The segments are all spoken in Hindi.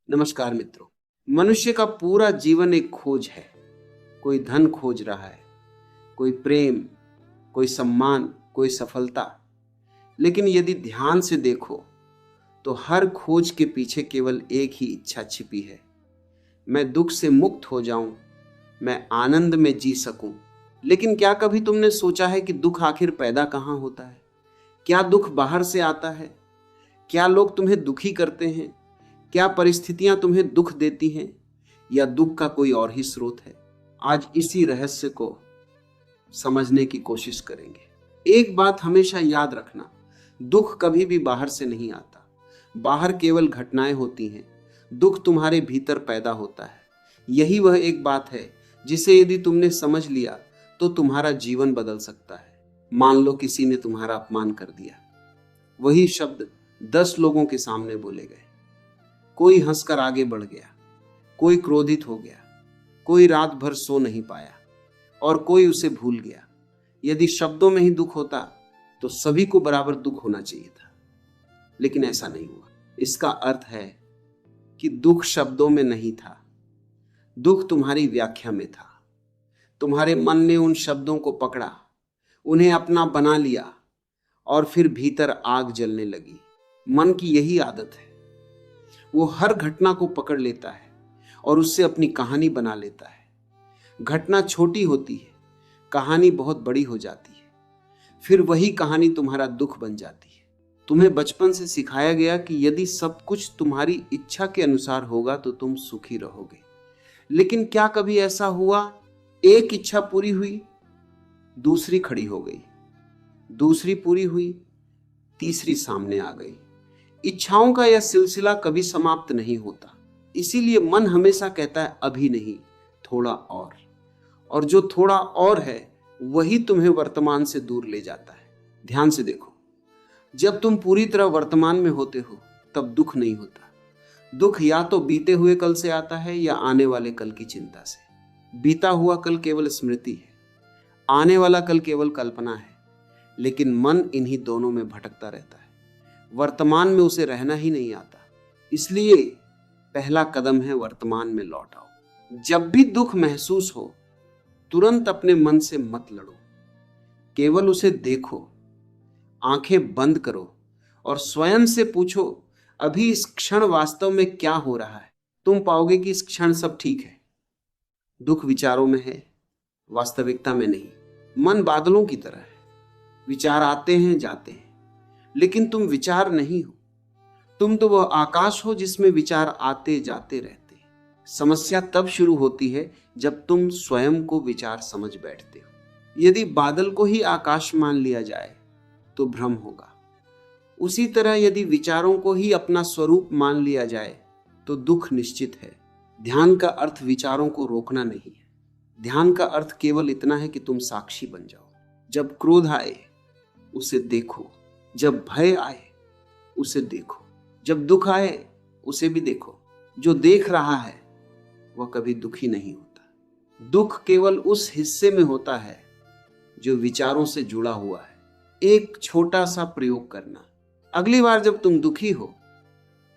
नमस्कार मित्रों। मनुष्य का पूरा जीवन एक खोज है। कोई धन खोज रहा है, कोई प्रेम, कोई सम्मान, कोई सफलता। लेकिन यदि ध्यान से देखो तो हर खोज के पीछे केवल एक ही इच्छा छिपी है। मैं दुख से मुक्त हो जाऊं, मैं आनंद में जी सकूं। लेकिन क्या कभी तुमने सोचा है कि दुख आखिर पैदा कहां होता है? क्या दुख बाहर से आता है? क्या लोग तुम्हें दुखी करते हैं? क्या परिस्थितियां तुम्हें दुख देती हैं, या दुख का कोई और ही स्रोत है? आज इसी रहस्य को समझने की कोशिश करेंगे। एक बात हमेशा याद रखना, दुख कभी भी बाहर से नहीं आता। बाहर केवल घटनाएं होती हैं, दुख तुम्हारे भीतर पैदा होता है। यही वह एक बात है जिसे यदि तुमने समझ लिया तो तुम्हारा जीवन बदल सकता है। मान लो किसी ने तुम्हारा अपमान कर दिया। वही शब्द 10 लोगों के सामने बोले गए। कोई हंसकर आगे बढ़ गया, कोई क्रोधित हो गया, कोई रात भर सो नहीं पाया और कोई उसे भूल गया। यदि शब्दों में ही दुख होता तो सभी को बराबर दुख होना चाहिए था, लेकिन ऐसा नहीं हुआ। इसका अर्थ है कि दुख शब्दों में नहीं था, दुख तुम्हारी व्याख्या में था। तुम्हारे मन ने उन शब्दों को पकड़ा, उन्हें अपना बना लिया और फिर भीतर आग जलने लगी। मन की यही आदत है, वो हर घटना को पकड़ लेता है और उससे अपनी कहानी बना लेता है। घटना छोटी होती है, कहानी बहुत बड़ी हो जाती है। फिर वही कहानी तुम्हारा दुख बन जाती है। तुम्हें बचपन से सिखाया गया कि यदि सब कुछ तुम्हारी इच्छा के अनुसार होगा तो तुम सुखी रहोगे। लेकिन क्या कभी ऐसा हुआ, एक इच्छा पूरी हुई, दूसरी खड़ी हो गई, दूसरी पूरी हुई, तीसरी सामने आ गई। इच्छाओं का यह सिलसिला कभी समाप्त नहीं होता। इसीलिए मन हमेशा कहता है अभी नहीं, थोड़ा और जो थोड़ा और है वही तुम्हें वर्तमान से दूर ले जाता है। ध्यान से देखो, जब तुम पूरी तरह वर्तमान में होते हो तब दुख नहीं होता। दुख या तो बीते हुए कल से आता है या आने वाले कल की चिंता से। बीता हुआ कल केवल स्मृति है, आने वाला कल केवल कल्पना है। लेकिन मन इन्हीं दोनों में भटकता रहता है। वर्तमान में उसे रहना ही नहीं आता। इसलिए पहला कदम है वर्तमान में लौट आओ। जब भी दुख महसूस हो तुरंत अपने मन से मत लड़ो, केवल उसे देखो, आंखें बंद करो और स्वयं से पूछो अभी इस क्षण वास्तव में क्या हो रहा है। तुम पाओगे कि इस क्षण सब ठीक है। दुख विचारों में है, वास्तविकता में नहीं। मन बादलों की तरह है, विचार आते हैं जाते हैं, लेकिन तुम विचार नहीं हो। तुम तो वह आकाश हो जिसमें विचार आते जाते रहते हैं। समस्या तब शुरू होती है जब तुम स्वयं को विचार समझ बैठते हो। यदि बादल को ही आकाश मान लिया जाए तो भ्रम होगा। उसी तरह यदि विचारों को ही अपना स्वरूप मान लिया जाए तो दुख निश्चित है। ध्यान का अर्थ विचारों को रोकना नहीं है। ध्यान का अर्थ केवल इतना है कि तुम साक्षी बन जाओ। जब क्रोध आए उसे देखो, जब भय आए उसे देखो, जब दुख आए उसे भी देखो। जो देख रहा है वह कभी दुखी नहीं होता। दुख केवल उस हिस्से में होता है जो विचारों से जुड़ा हुआ है। एक छोटा सा प्रयोग करना, अगली बार जब तुम दुखी हो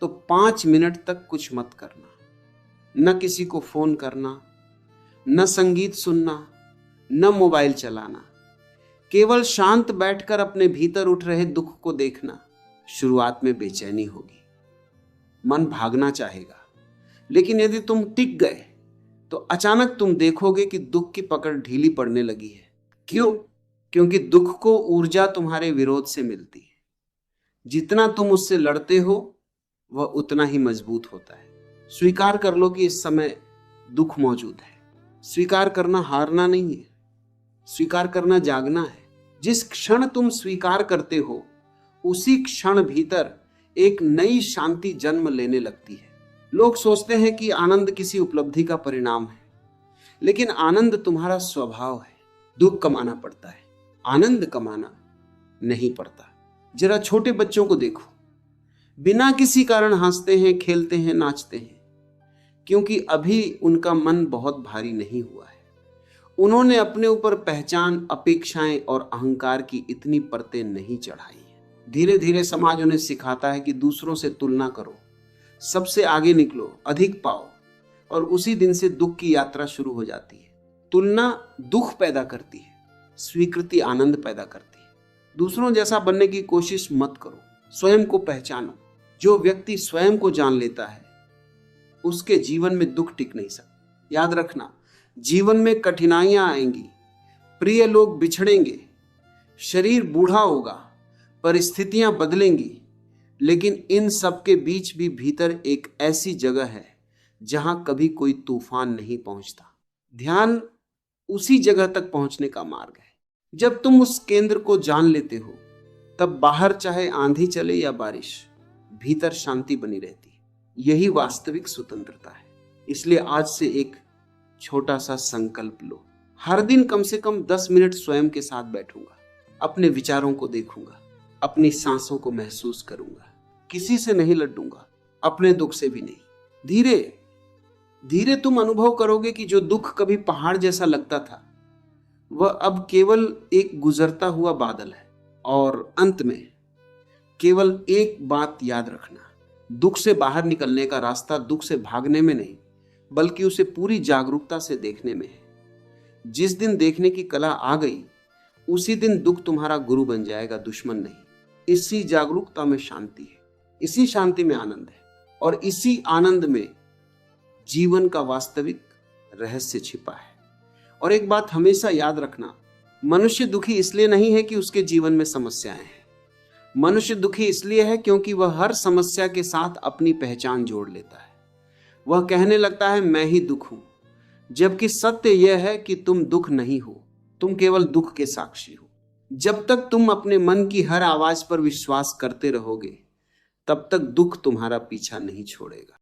तो 5 मिनट तक कुछ मत करना। न किसी को फोन करना, न संगीत सुनना, न मोबाइल चलाना। केवल शांत बैठकर अपने भीतर उठ रहे दुख को देखना। शुरुआत में बेचैनी होगी, मन भागना चाहेगा, लेकिन यदि तुम टिक गए तो अचानक तुम देखोगे कि दुख की पकड़ ढीली पड़ने लगी है। क्यों? क्योंकि दुख को ऊर्जा तुम्हारे विरोध से मिलती है। जितना तुम उससे लड़ते हो वह उतना ही मजबूत होता है। स्वीकार कर लो कि इस समय दुख मौजूद है। स्वीकार करना हारना नहीं है, स्वीकार करना जागना है। जिस क्षण तुम स्वीकार करते हो उसी क्षण भीतर एक नई शांति जन्म लेने लगती है। लोग सोचते हैं कि आनंद किसी उपलब्धि का परिणाम है, लेकिन आनंद तुम्हारा स्वभाव है। दुख कमाना पड़ता है, आनंद कमाना नहीं पड़ता। जरा छोटे बच्चों को देखो, बिना किसी कारण हंसते हैं, खेलते हैं, नाचते हैं, क्योंकि अभी उनका मन बहुत भारी नहीं हुआ है। उन्होंने अपने ऊपर पहचान, अपेक्षाएं और अहंकार की इतनी परतें नहीं चढ़ाई है। धीरे धीरे समाज उन्हें सिखाता है कि दूसरों से तुलना करो, सबसे आगे निकलो, अधिक पाओ, और उसी दिन से दुख की यात्रा शुरू हो जाती है। तुलना दुख पैदा करती है, स्वीकृति आनंद पैदा करती है। दूसरों जैसा बनने की कोशिश मत करो, स्वयं को पहचानो। जो व्यक्ति स्वयं को जान लेता है उसके जीवन में दुख टिक नहीं सकता। याद रखना, जीवन में कठिनाइयां आएंगी, प्रिय लोग बिछड़ेंगे, शरीर बूढ़ा होगा, परिस्थितियां बदलेंगी, लेकिन इन सब के बीच भी भीतर एक ऐसी जगह है जहां कभी कोई तूफान नहीं पहुंचता। ध्यान उसी जगह तक पहुंचने का मार्ग है। जब तुम उस केंद्र को जान लेते हो, तब बाहर चाहे आंधी चले या बारिश, भीतर शांति बनी रहती है। यही वास्तविक स्वतंत्रता है। इसलिए आज से एक छोटा सा संकल्प लो। हर दिन कम से कम 10 मिनट स्वयं के साथ बैठूंगा, अपने विचारों को देखूंगा, अपनी सांसों को महसूस करूंगा। किसी से नहीं लड़ूंगा, अपने दुख से भी नहीं। धीरे धीरे तुम अनुभव करोगे कि जो दुख कभी पहाड़ जैसा लगता था, वह अब केवल एक गुजरता हुआ बादल है। और अंत में केवल एक बात याद रखना, दुख से बाहर निकलने का रास्ता दुख से भागने में नहीं, बल्कि उसे पूरी जागरूकता से देखने में है। जिस दिन देखने की कला आ गई, उसी दिन दुख तुम्हारा गुरु बन जाएगा, दुश्मन नहीं। इसी जागरूकता में शांति है, इसी शांति में आनंद है, और इसी आनंद में जीवन का वास्तविक रहस्य छिपा है। और एक बात हमेशा याद रखना, मनुष्य दुखी इसलिए नहीं है कि उसके जीवन में समस्याएं हैं। मनुष्य दुखी इसलिए है क्योंकि वह हर समस्या के साथ अपनी पहचान जोड़ लेता है। वह कहने लगता है मैं ही दुख हूं, जबकि सत्य यह है कि तुम दुख नहीं हो, तुम केवल दुख के साक्षी हो। जब तक तुम अपने मन की हर आवाज पर विश्वास करते रहोगे, तब तक दुख तुम्हारा पीछा नहीं छोड़ेगा।